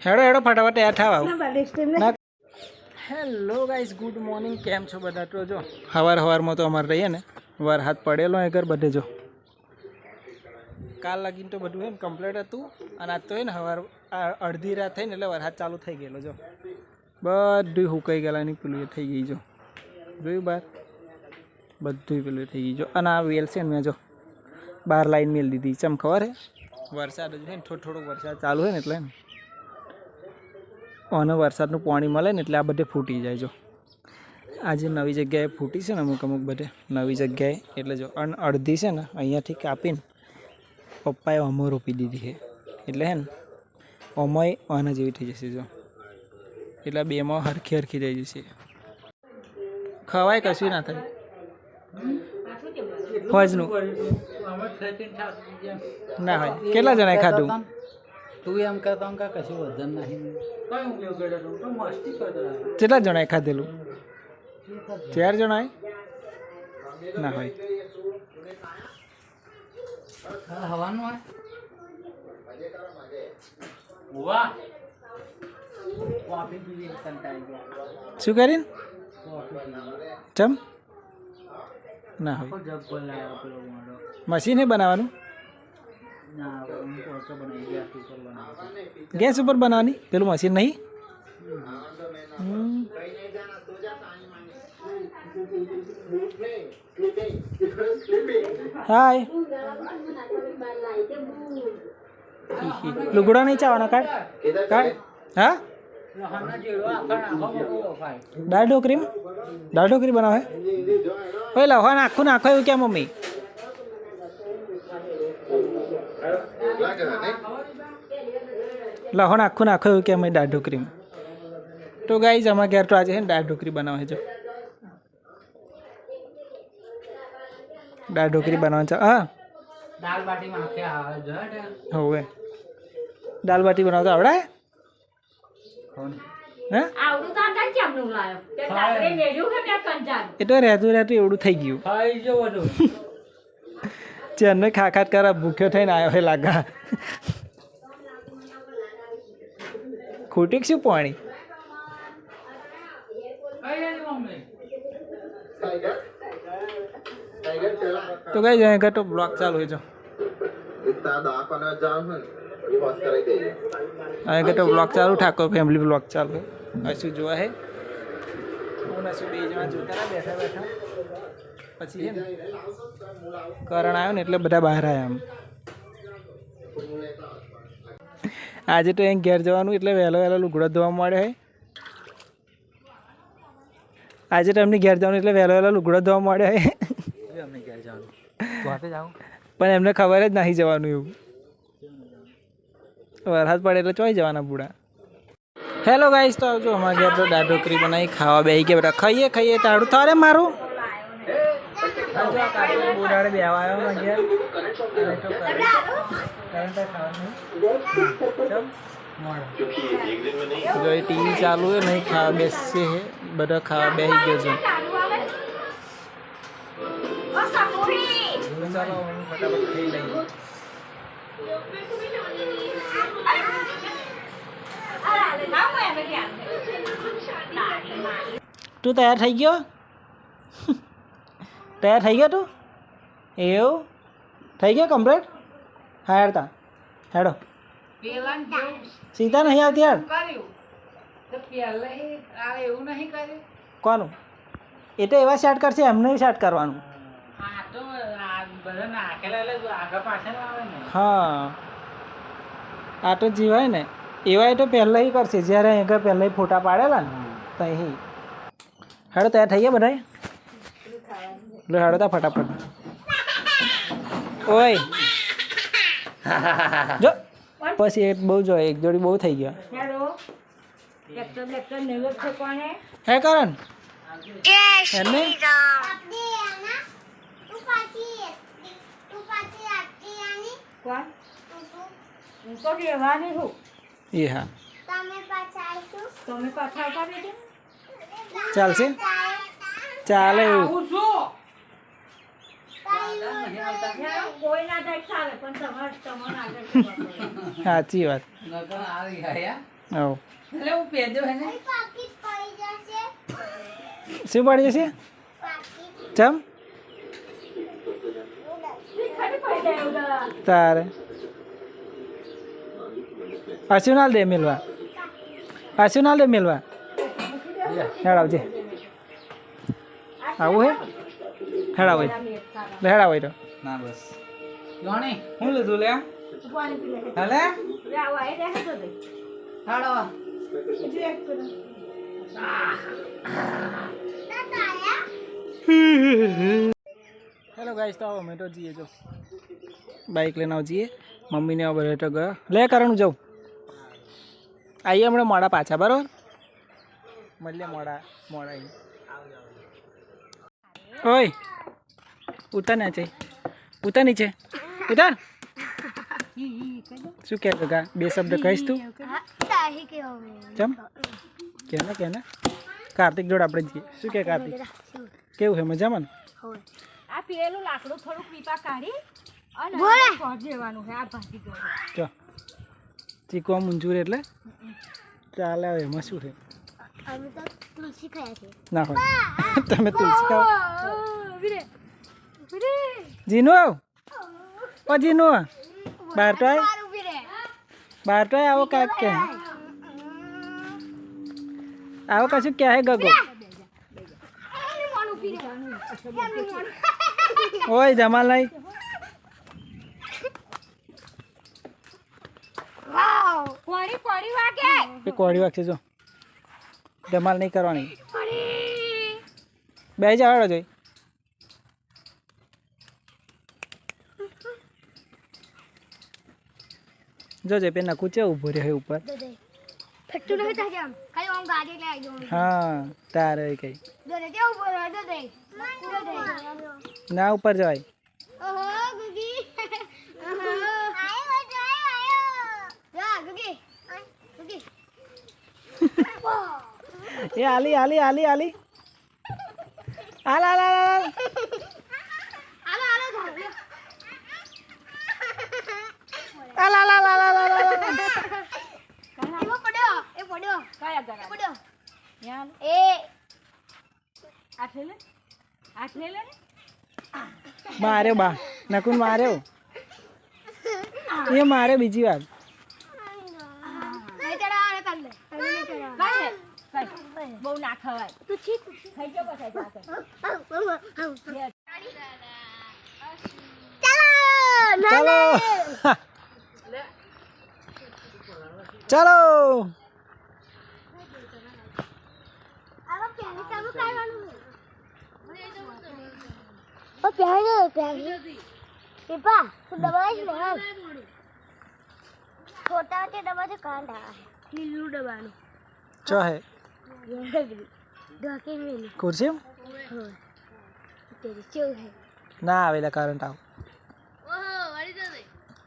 હેડો હેડો ફટાફટ તૈયાર થાવ આવો. Hello guys, good morning. કેમ છો બધા? તો જો સવારમાં તો અમારે રહીએ ને વરસાદ પડેલો એ ઘર બધે જો કાલ લાગીને તો બધું હે ને કમ્પ્લીટ હતું અને આજ તો હે ને સવાર અડધી રાત થઈ ને એટલે વરસાદ ચાલુ થઈ ગયેલો જો બધું હુકાઈ ગયેલાની પેલું એ થઈ ગઈ જો જોયું બહાર બધું પેલું થઈ ગયું જો. અને આ વેલ છે ને મેં જો બહાર લાઈન મેળ દીધી ચમ ખબર હે વરસાદ જ છે ને થોડો વરસાદ ચાલુ હોય ને એટલે અને વરસાદનું પાણી મળે ને એટલે આ બધે ફૂટી જાય જો. આજે નવી જગ્યાએ ફૂટી છે ને અમુક બધે નવી જગ્યાએ એટલે જો અને અડધી છે ને અહીંયાથી કાપીને પપ્પાએ અમો રોપી દીધી છે એટલે હે ને અમોય આના જેવી થઈ જશે જો. એટલે બેમાં હરખી થઈ જશે. ખવાય કશું ના થાય હોજનું ના હોય. કેટલા જણાએ ખાધું? તું એમ કહેતો કશું વજન નહીં. કેટલા જણાએ ખાધેલું? 4 જણાએ ના હોય. હવાનું હોય શું કરીને ચમ ના હોય. મશીન હે બનાવવાનું? ગેસ ઉપર બનાવવાની પેલું મશીન નહીં? હાય લુગડો નહીં ચાવવાનો કાઢ કાઢ. હા દાળ ઢોકરી બનાવે હોય લખવા નાખું નાખો એવું ક્યાં મમ્મી? લહો નાખું નાખો એવું કે અમે દાળ ઢોકરી. તો ગાઈઝ અમારા ઘેર તો આજે છે ને દાળ ઢોકરી બનાવે છે. દાળ ઢોકરી બનાવવાનું છે. હા હવે દાળ બાટી બનાવતા આવડે? એ તો રહેતું એવડું થઈ ગયું. ચેન્નઈ ખાખાત કરા ભૂખ્યો થઈને આવ્યો હે લાગા. ખોટી શું પાણી? તો કઈ જાય ઘટો બ્લોક ચાલુ હોય જો. ઘટો બ્લોક ચાલુ ઠાકોર ફેમિલી બ્લોક ચાલુ શું જોવા હે હું શું 2 જણા જોતા બેઠા પછી છે ને કરણ આવ્યો ને એટલે બધા બહાર આવ્યા. આમ આજે તો અહીં ઘેર જવાનું એટલે વહેલો લુગડો ધોવા મળે હે. આજે તો એમની ઘેર જવાનું એટલે વહેલો લુગડો ધોવા મળે હે. પણ એમને ખબર જ નહીં જવાનું એવું. વરસાદ પડે એટલે ચોઈ જવાના બુડા. હેલો ગાઈસ, તો આવજો અમારા ઘેર તો દાળ ઢોકરી બનાવી ખાવા બેસી ગયા બધા. ખાઈએ તાળું થારે મારું. બુડાડે બેવા આવ્યો ઘેર ટીવી ચાલુ હે નહીં ખાવા બેસશે હે બધા ખાવા બેસી ગયો છે. ચાલો ફટાફટ ખાઈ લઈએ. તું તૈયાર થઈ ગયો? તૈયાર થઈ ગયો તું? એવું થઈ ગયો કમ્પ્લીટ? હા હેડતા હેડો. સીતા નહીં આવતી યાર. કોનું? એ તો એવા સેટ કરશે એમને સેટ કરવાનું. હા આ તો જીવાય ને એવા એ તો પહેલાં કરશે જ્યારે આગળ પહેલાં ફોટા પાડેલા ને તો અહીં હેડો તૈયાર થઈ ગયા બધા. લો હેડો તા ફટાફટ. ઓય જો પછી એક બહુ જો એક જોડી બહુ થઈ ગયા. હે કરણ એમને એ હા ચાલશે ચાલે એવું. સાચી વાત. આવો એટલે હું પહેરજો હે ને શું પડી જશે ચમ તારે પાછું ના દે મેલવા પાછું ના દે મેલવા હેડ આવજે આવું હે હેડ આવો હેડ આવો તો ના બસ જોણી હું લીધું લે હાલે હાડો હેલો ગાઈસ તો આવો મેં તો જઈએ જો બાઇક લઈને આવ જઈએ મમ્મીને આવો બધે તો ગયો લે કરવાનું જાઉં આવીએ હમણાં મોડા પાછા બરાબર મળીએ મોડા આવીએ ઓય ઉતાર ના છે ઉતાર નીચે ઉતાર શું કહે કાકા બે શબ્દ કહીશ તું ચમ કે ને કાર્તિક જોડે આપણે જઈએ શું કે કાર્તિક કેવું છે મજામાં ને આ પેલું લાકડું થોડુંક પીપા કાઢી અને પહોંચ જવાનું છે આ ભાજી ગયો ચો ચીકવા મંજૂર એટલે ચાલે હવે એમાં શું છે અમે તો તુલસી ખાયા છે ના હોય તમે તુલસી ખાઓ વિરે વિરે જીનો ઓ જીનો બહાર તો આય ઉભી રે બહાર તો આય આવો કાંક કે આવો કશું ક્યાં હે ગગો ઓય જમાલ નહીં કોણી કોણી વાગે એ કોળી વાગશે જો જમાલ નહીં કરવાની બે જાવડો જોઈ જોજે પેલા કૂચે ઊભો રહે ઉપર ફટ્ટુ નહીં થાય આમ ખાલી આમ ગાડી લઈ આવી દઉં હા તારે કઈ દે દે ઉભો રહે દે દે ના ઉપર જવાય ઓહો ગુગી આયો જા ગુગી ગુગી એ આલી આલી આલી આલી આલ આલ આલ આલ આલો આલો જા આલ આલ આલ આલ આલ આલ એવો પડ્યો કયા ગરા પડ્યો યાર એ આઠ લે ને માર્યો બા નકુન માર્યો એ મારે બીજી વાર નહીં ચડાવવાનો તમને તમે નહીં ચડાવવાનો કઈ બહુ ના ખવાય તું છી ખાઈ જાવ પછી જાતે ચાલો ચાલો આવો પહેલી ચાલુ કરવાનું ઓ પહેલી પીપા તું દબાઈ ને હાલ छोटा के दबा से कान रहा है नीलू दबानो ચો હે ढके में नहीं ખુરશી हाँ तेरी चो है ના આવેલા કરંટ આવ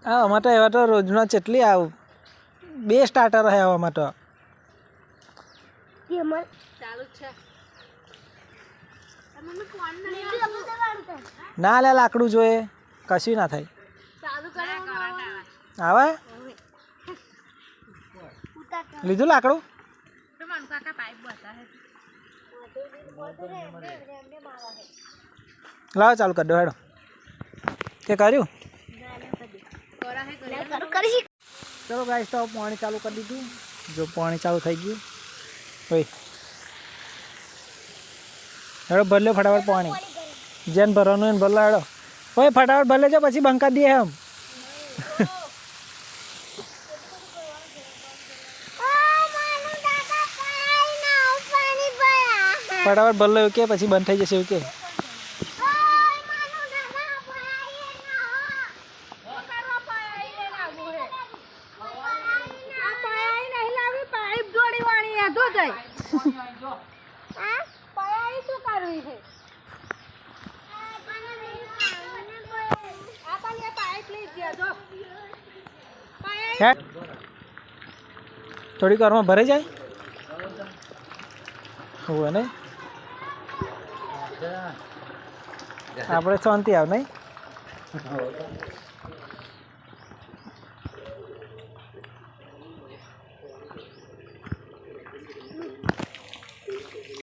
હા આમાં તો એવા તો રોજના ચેટલી આવ બે સ્ટાર્ટર હે આવામાં તો ये मन ચાલુ જ છે नीलू दबानो था ના લે લાકડું જોઈએ કશું ના થાય चालू करो આવે उतार લીધું લાકડું તો મારું કાકા પાઇપ બતા હે લાવો ચાલુ કરી દો હેડો તે કર્યું करी ચલો ગાઈસ તો પાણી ચાલુ કરી દીધું જો પાણી ચાલુ થઈ ગયું ઓય હેડો ભરલો ફટાફટ પાણી જેન ભરવાનું એને ભરલો હેડો ઓય ફટાફટ ભર લેજો પછી બંકા દઈએ એમ ફટાફટ ભર લો એવું કે પછી બંધ થઈ જશે એવું કે હેડ થોડીક વારમાં ભરાઈ જાય હોય નહીં આપણે શાંતિ આવ નહીં